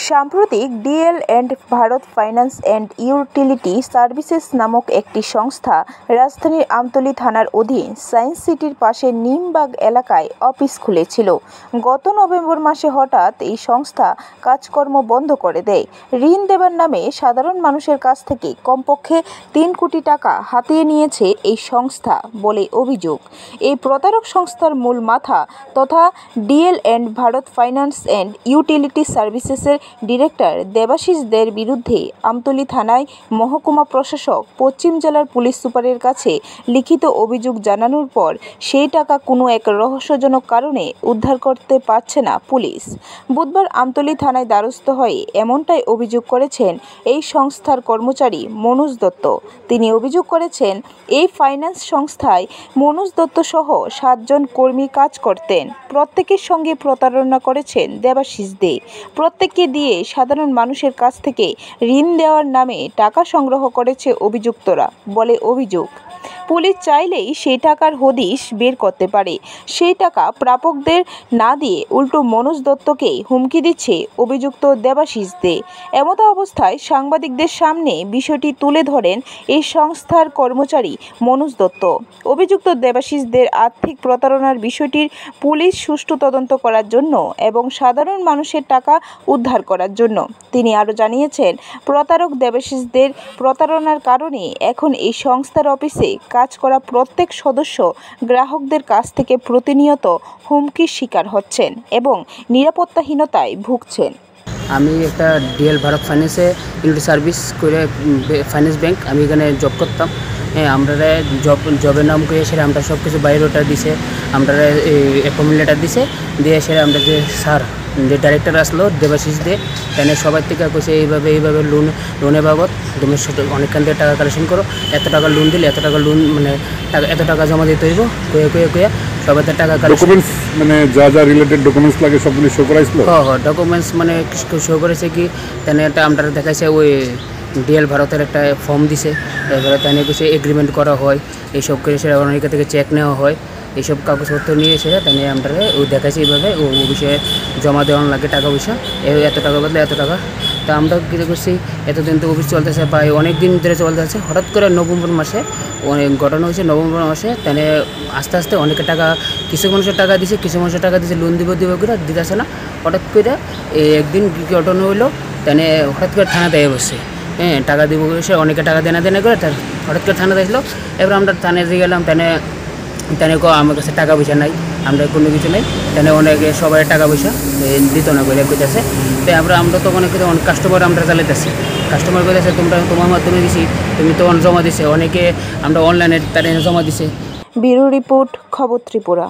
সাম্প্রতিক DL and Bharat finance and utility services নামক একটি সংস্থা রাজধানীর আমতলী থানার অধীন সায়েন্স সিটির পাশে নিমবাগ এলাকায় অফিস খুলেছিল। গত নভেম্বর মাসে হঠাৎ এই সংস্থা কাজকর্ম বন্ধ করে দেয়। ঋণ দেবার নামে সাধারণ মানুষের কাছ থেকে কমপক্ষে 3 কোটি টাকা হাতিয়ে নিয়েছে এই সংস্থা বলে অভিযোগ। এই প্রতারক সংস্থার মূল মাথা তথা DL and Bharat finance and utility সার্ভিসেসের ডিরেক্টর দেবাশিস দের বিরুদ্ধে আমতলী থানায় মহকুমা প্রশাসক পশ্চিম জেলার পুলিশ সুপারের কাছে লিখিত অভিযোগ জানানোর পর সেই টাকা কোনো এক রহস্যজনক কারণে উদ্ধার করতে পারছে না পুলিশ। বুধবার আমতলী থানায় দ্বারস্থ হয়ে এমনটাই অভিযোগ করেছেন এই সংস্থার কর্মচারী মনোজ দত্ত। তিনি অভিযোগ করেছেন, এই ফাইন্যান্স সংস্থায় মনোজ দত্ত সহ 7 জন কর্মী কাজ করতেন। প্রত্যেকের সঙ্গে প্রতারণা করেছেন দেবাশিস দে। প্রত্যেককে দিয়ে সাধারণ মানুষের কাছ থেকে ঋণ দেওয়ার নামে টাকা সংগ্রহ করেছে অভিযুক্তরা বলে অভিযোগ। পুলিশ চাইলেই সেই টাকার হদিশ বের করতে পারে। সেই টাকা প্রাপকদের না দিয়ে উল্টো মনোজ দত্তকেই হুমকি দিচ্ছে অভিযুক্ত দেবাশিস দে। এমতো অবস্থায় সাংবাদিকদের সামনে বিষয়টি তুলে ধরেন এই সংস্থার কর্মচারী মনোজ দত্ত। অভিযুক্ত দেবাশিস দের আর্থিক প্রতারণার বিষয়টির পুলিশ সুষ্ঠু তদন্ত করার জন্য এবং সাধারণ মানুষের টাকা উদ্ধার করার জন্য। তিনি আরও জানিয়েছেন, প্রতারক দেবাশিস দের প্রতারণার কারণে এখন এই সংস্থার অফিসে কাজ করা প্রত্যেক সদস্য গ্রাহকদের কাছ থেকে প্রতিনিয়ত হুমকির শিকার হচ্ছেন এবং নিরাপত্তাহীনতায় ভুগছেন। আমি একটা ডিএল ভারত ফাইন্যান্সে ইউনিটি সার্ভিস করে ফাইন্যান্স ব্যাংক, আমি এখানে জব করতাম। আমরা জবের নাম করে সেটা আমরা সব কিছু বায়োডাটা দিছে, আমরা অ্যাপয়েন্টমেন্ট লেটার দিছে, দিয়ে সেটা আমরা যে স্যার যে ডাইরেক্টর আসলো দেবাশিস দে, তাই সবাই থেকে কইছে এইভাবে লোনের বাবদ তুমি অনেকখান থেকে টাকা কালেকশন করো, এত টাকা লোন দিলে এত টাকা লোন মানে টাকা এত টাকা জমা দিতে হইব কয়ে সবাই টাকা ডকুমেন্টস মানে যা রিলেটেড ডকুমেন্টস লাগে সবগুলো শো করাইছিল। হ্যাঁ ডকুমেন্টস মানে শো করেছে কি তাই একটা আমরা দেখাইছে ওই ডিএল ভারতের একটা ফর্ম দিছে, এবারে তাই কিছু এগ্রিমেন্ট করা হয়, এইসব করে সেটা অনেকের থেকে চেক নেওয়া হয়, এইসব কাগজপত্র নিয়ে এসে তাই আমরা ওই দেখাইছি এইভাবে ও বিষয়ে জমা দেওয়ানো লাগে টাকা পয়সা, এত টাকা বদলে এত টাকা। তা আমরা কী করছি, এতদিন তো অফিস চলতেছে প্রায় অনেক দিন ধরে চলতেছে। হঠাৎ করে নভেম্বর মাসে অনেক ঘটনা হয়েছে। নভেম্বর মাসে তাই আস্তে আস্তে অনেকে টাকা, কিছু মানুষের টাকা দিছে, কিছু মানুষের টাকা দিছে, লোন দিব করে দিতেছে না। হঠাৎ করে একদিন ঘটনা হইলো, তাই হঠাৎ করে থানাতে বসছে, টাকা দিব সে অনেকে টাকা দেনা করে হঠাৎ করে থানাতে আসলো। এবার আমরা থানাতে গেলাম, তাই আমার কাছে টাকা পয়সা নাই, আমরা কোনো কিছু নেই, তাই অনেকে সবাই টাকা পয়সা দিত না বলে কইতেছে। তাই আমরা তো অনেক কাস্টমার আমরা চালাইতেছি, কাস্টমার কইতেছে তোমার মাধ্যমে দিছি, তুমি তো জমা দিছে, অনেকে আমরা অনলাইনে তাদের জমা দিছে। ব্যুরো রিপোর্ট, খবর ত্রিপুরা।